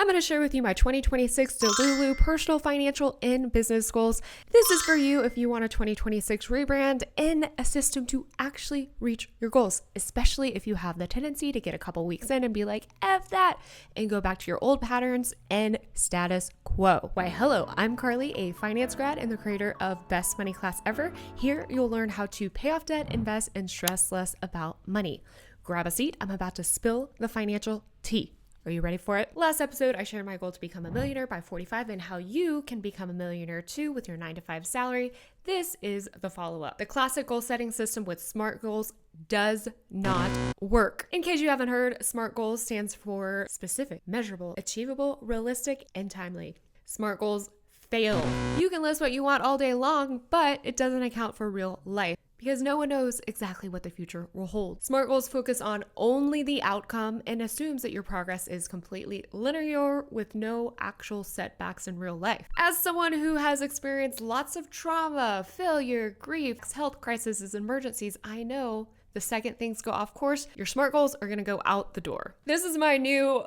I'm going to share with you my 2026 delulu personal, financial, and business goals. This is for you if you want a 2026 rebrand and a system to actually reach your goals, especially if you have the tendency to get a couple weeks in and be like, F that, and go back to your old patterns and status quo. Why, hello, I'm Carly, a finance grad and the creator of Best Money Class Ever. Here you'll learn how to pay off debt, invest, and stress less about money. Grab a seat. I'm about to spill the financial tea. Are you ready for it? Last episode, I shared my goal to become a millionaire by 45 and how you can become a millionaire too with your 9-to-5 salary. This is the follow-up. The classic goal setting system with SMART goals does not work. In case you haven't heard, SMART goals stands for specific, measurable, achievable, realistic, and timely. SMART goals fail. You can list what you want all day long, but it doesn't account for real life, because no one knows exactly what the future will hold. SMART goals focus on only the outcome and assumes that your progress is completely linear with no actual setbacks in real life. As someone who has experienced lots of trauma, failure, grief, health crises, and emergencies, I know the second things go off course, your SMART goals are gonna go out the door. This is my new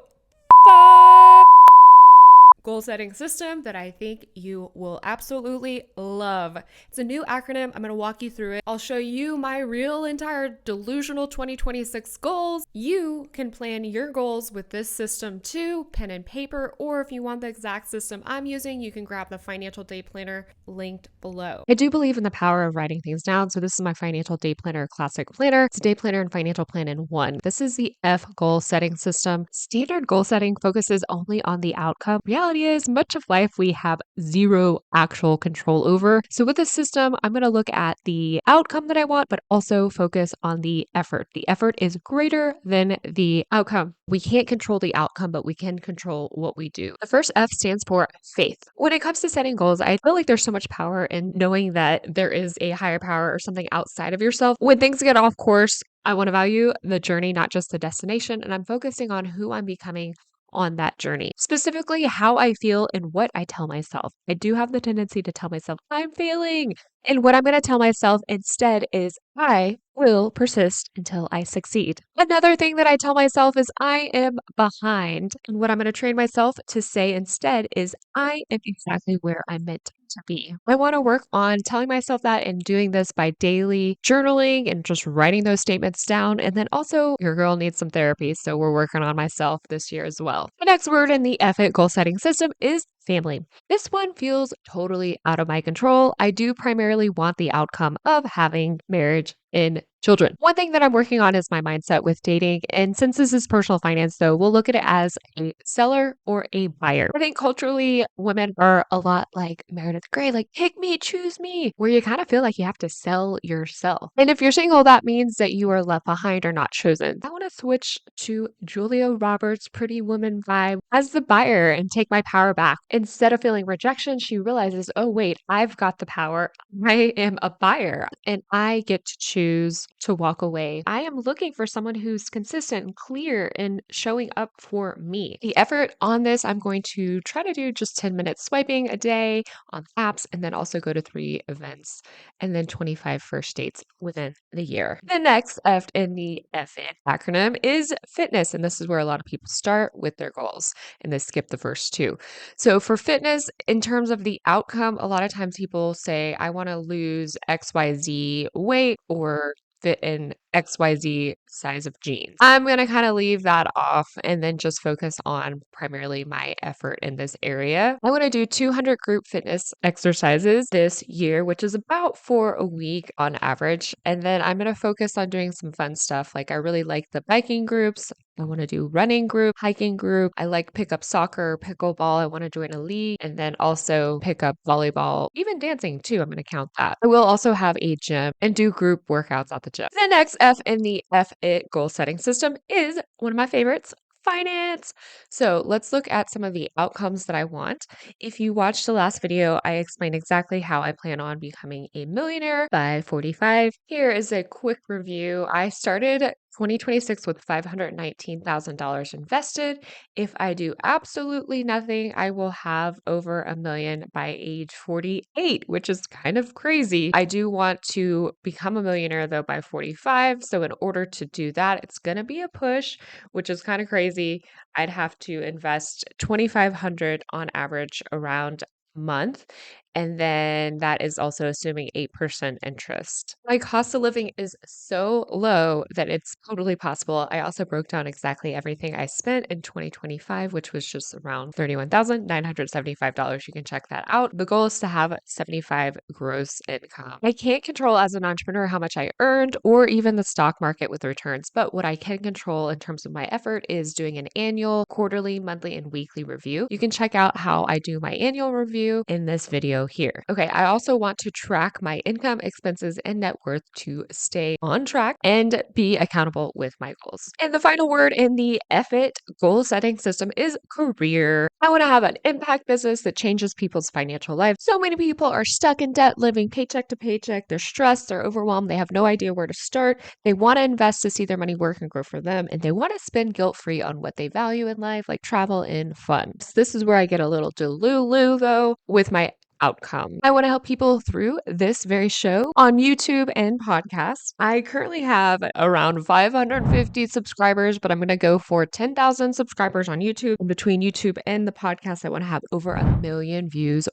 goal setting system that I think you will absolutely love. It's a new acronym. I'm going to walk you through it. I'll show you my real entire delusional 2026 goals. You can plan your goals with this system too, pen and paper, or if you want the exact system I'm using, you can grab the financial day planner linked below. I do believe in the power of writing things down. So this is my financial day planner, classic planner. It's a day planner and financial plan in one. This is the F goal setting system. Standard goal setting focuses only on the outcome. Reality is much of life we have zero actual control over. So with this system, I'm going to look at the outcome that I want, but also focus on the effort. The effort is greater than the outcome. We can't control the outcome, but we can control what we do. The first F stands for faith. When it comes to setting goals, I feel like there's so much power in knowing that there is a higher power or something outside of yourself. When things get off course, I want to value the journey, not just the destination. And I'm focusing on who I'm becoming on that journey, specifically how I feel and what I tell myself. I do have the tendency to tell myself I'm failing. And what I'm going to tell myself instead is I will persist until I succeed. Another thing that I tell myself is I am behind. And what I'm going to train myself to say instead is I am exactly where I'm meant to be. I want to work on telling myself that and doing this by daily journaling and just writing those statements down. And then also, your girl needs some therapy. So we're working on myself this year as well. The next word in the EFIT goal setting system is family. This one feels totally out of my control. I do primarily want the outcome of having marriage and children. One thing that I'm working on is my mindset with dating. And since this is personal finance, though, we'll look at it as a seller or a buyer. I think culturally, women are a lot like Meredith Grey, like pick me, choose me, where you kind of feel like you have to sell yourself. And if you're single, that means that you are left behind or not chosen. I want to switch to Julia Roberts' Pretty Woman vibe as the buyer and take my power back. Instead of feeling rejection, she realizes, oh, wait, I've got the power. I am a buyer and I get to choose to walk away. I am looking for someone who's consistent and clear in showing up for me. The effort on this, I'm going to try to do just 10 minutes swiping a day on apps and then also go to 3 events and then 25 first dates within the year. The next F in the FIT acronym is fitness. And this is where a lot of people start with their goals and they skip the first 2. So for fitness, in terms of the outcome, a lot of times people say, I want to lose XYZ weight or fit in XYZ size of jeans. I'm going to kind of leave that off and then just focus on primarily my effort in this area. I want to do 200 group fitness exercises this year, which is about 4 a week on average. And then I'm going to focus on doing some fun stuff. Like I really like the biking groups. I want to do running group, hiking group. I like pick up soccer, pickleball. I want to join a league and then also pick up volleyball, even dancing too. I'm going to count that. I will also have a gym and do group workouts at the gym. The next F in the FIT goal setting system is one of my favorites, finance. So let's look at some of the outcomes that I want. If you watched the last video, I explained exactly how I plan on becoming a millionaire by 45. Here is a quick review. I started 2026 with $519,000 invested. If I do absolutely nothing, I will have over a million by age 48, which is kind of crazy. I do want to become a millionaire though by 45. So in order to do that, it's going to be a push, which is kind of crazy. I'd have to invest 2,500 on average around month. And then that is also assuming 8% interest. My cost of living is so low that it's totally possible. I also broke down exactly everything I spent in 2025, which was just around $31,975. You can check that out. The goal is to have 75 gross income. I can't control as an entrepreneur how much I earned or even the stock market with returns, but what I can control in terms of my effort is doing an annual, quarterly, monthly, and weekly review. You can check out how I do my annual review in this video here. Okay, I also want to track my income, expenses, and net worth to stay on track and be accountable with my goals. And the final word in the EFFIT goal setting system is career. I want to have an impact business that changes people's financial life. So many people are stuck in debt, living paycheck to paycheck. They're stressed, they're overwhelmed, they have no idea where to start. They want to invest to see their money work and grow for them, and they want to spend guilt-free on what they value in life, like travel and fun. So this is where I get a little delulu though with my outcome. I want to help people through this very show on YouTube and podcasts. I currently have around 550 subscribers, but I'm going to go for 10,000 subscribers on YouTube. And between YouTube and the podcast, I want to have over a million views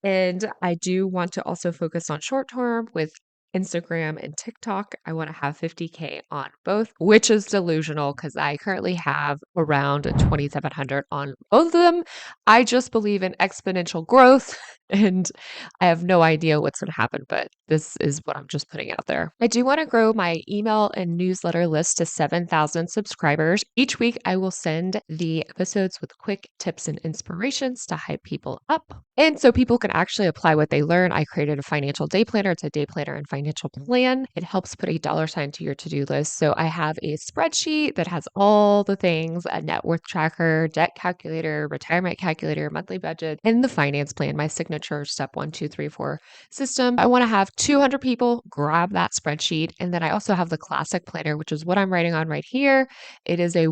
and I do want to also focus on short term with Instagram and TikTok. I want to have 50K on both, which is delusional because I currently have around 2,700 on both of them. I just believe in exponential growth and I have no idea what's going to happen, but this is what I'm just putting out there. I do want to grow my email and newsletter list to 7,000 subscribers. Each week, I will send the episodes with quick tips and inspirations to hype people up. And so people can actually apply what they learn. I created a financial day planner. It's a day planner and financial plan. It helps put a dollar sign to your to-do list. So I have a spreadsheet that has all the things, a net worth tracker, debt calculator, retirement calculator, monthly budget, and the finance plan, my signature step 1, 2, 3, 4 system. I want to have 200 people grab that spreadsheet. And then I also have the classic planner, which is what I'm writing on right here. It is a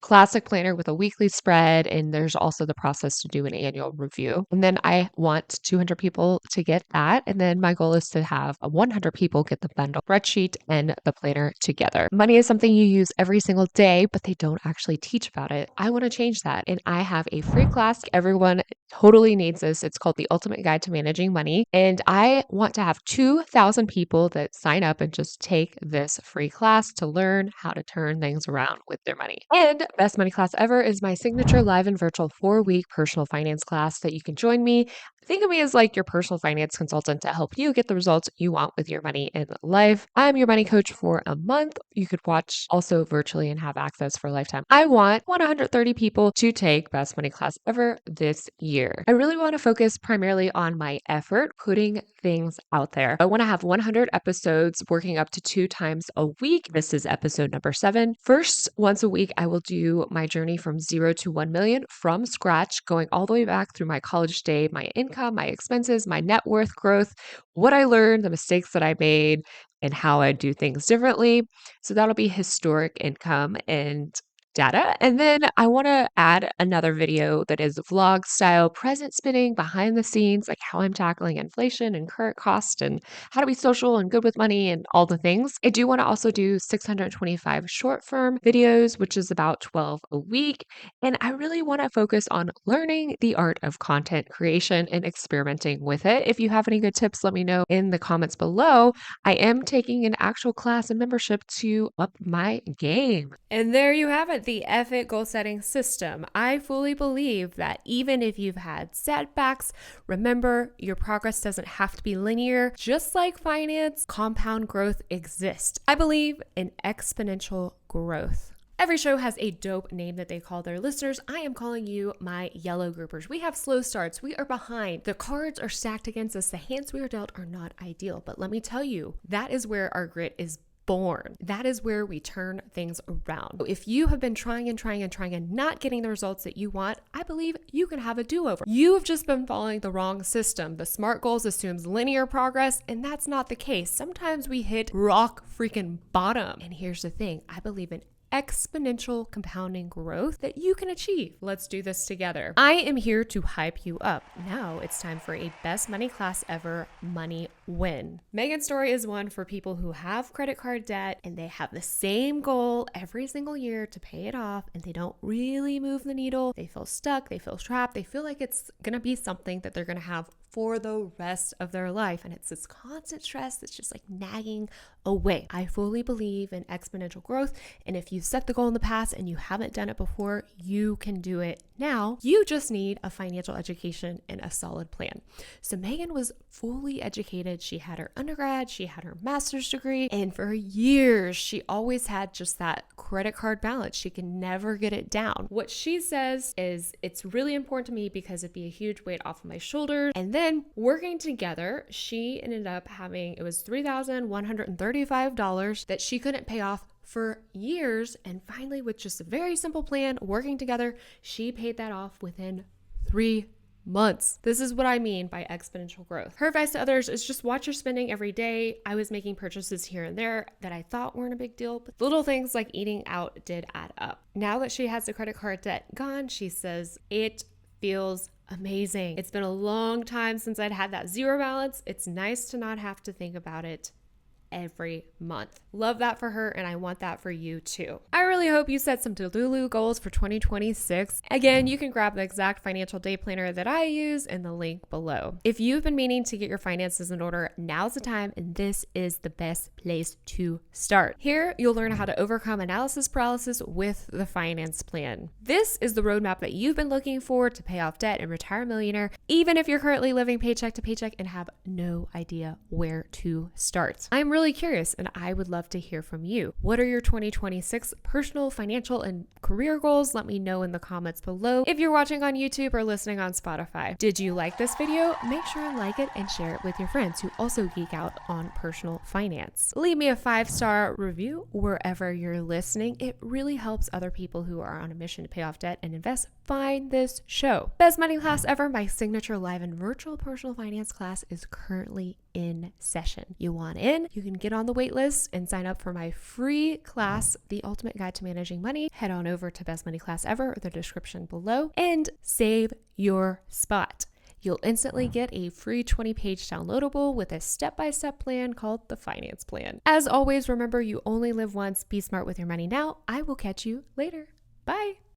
classic planner with a weekly spread, and there's also the process to do an annual review. And then I want 200 people to get that. And then my goal is to have 100 people get the bundle spreadsheet and the planner together. Money is something you use every single day, but they don't actually teach about it. I want to change that. And I have a free class. Everyone totally needs this. It's called The Ultimate Guide to Managing Money. And I want to have 2,000 people that sign up and just take this free class to learn how to turn things around with their money. And best money class ever is my signature live and virtual 4-week personal finance class that you can join me. Think of me as like your personal finance consultant to help you get the results you want with your money in life. I'm your money coach for a month. You could watch also virtually and have access for a lifetime. I want 130 people to take best money class ever this year. I really want to focus primarily on my effort, putting things out there. I want to have 100 episodes working up to 2 times a week. This is episode number 7. First, once a week, I will do my journey from 0 to 1 million from scratch, going all the way back through my college day, my income, my expenses, my net worth growth, what I learned, the mistakes that I made, and how I do things differently. So that'll be historic income and data. And then I want to add another video that is vlog style, present spinning, behind the scenes, like how I'm tackling inflation and current cost and how to be social and good with money and all the things. I do want to also do 625 short form videos, which is about 12 a week. And I really want to focus on learning the art of content creation and experimenting with it. If you have any good tips, let me know in the comments below. I am taking an actual class and membership to up my game. And there you have it, the EFFIT goal setting system. I fully believe that even if you've had setbacks, remember your progress doesn't have to be linear. Just like finance, compound growth exists. I believe in exponential growth. Every show has a dope name that they call their listeners. I am calling you my yellow groupers. We have slow starts. We are behind. The cards are stacked against us. The hands we are dealt are not ideal. But let me tell you, that is where our grit is born. That is where we turn things around. If you have been trying and not getting the results that you want, I believe you can have a do-over. You have just been following the wrong system. The SMART goals assumes linear progress, and that's not the case. Sometimes we hit rock freaking bottom. And here's the thing, I believe in exponential compounding growth that you can achieve. Let's do this together. I am here to hype you up. Now it's time for a best money class ever money win. Megan's story is one for people who have credit card debt and they have the same goal every single year to pay it off and they don't really move the needle. They feel stuck, they feel trapped, they feel like it's gonna be something that they're gonna have for the rest of their life. And it's this constant stress that's just like nagging away. I fully believe in exponential growth. And if you've set the goal in the past and you haven't done it before, you can do it now. You just need a financial education and a solid plan. So Megan was fully educated. She had her undergrad, she had her master's degree, and for years, she always had just that credit card balance. She can never get it down. What she says is, it's really important to me because it'd be a huge weight off of my shoulders. And then working together, she ended up having, it was $3,135 that she couldn't pay off for years. And finally, with just a very simple plan, working together, she paid that off within 3 months. This is what I mean by exponential growth. Her advice to others is just watch your spending every day. I was making purchases here and there that I thought weren't a big deal, but little things like eating out did add up. Now that she has the credit card debt gone, she says it feels amazing. It's been a long time since I'd had that zero balance. It's nice to not have to think about it every month. Love that for her, and I want that for you too. I really hope you set some delulu goals for 2026. Again, you can grab the exact financial day planner that I use in the link below. If you've been meaning to get your finances in order, now's the time, and this is the best place to start. Here, you'll learn how to overcome analysis paralysis with the finance plan. This is the roadmap that you've been looking for to pay off debt and retire a millionaire, even if you're currently living paycheck to paycheck and have no idea where to start. I'm really curious, and I would love to hear from you. What are your 2026 personal, financial, and career goals? Let me know in the comments below. If you're watching on YouTube or listening on Spotify, did you like this video? Make sure to like it and share it with your friends who also geek out on personal finance. Leave me a 5-star review wherever you're listening. It really helps other people who are on a mission to pay off debt and invest find this show. Best money class ever, my signature live and virtual personal finance class, is currently in session. You want in? You can get on the wait list and sign up for my free class, The Ultimate Guide to Managing Money. Head on over to Best Money Class Ever, or the description below, and save your spot. You'll instantly get a free 20-page downloadable with a step-by-step plan called the Finance Plan. As always, remember, you only live once. Be smart with your money now. I will catch you later. Bye.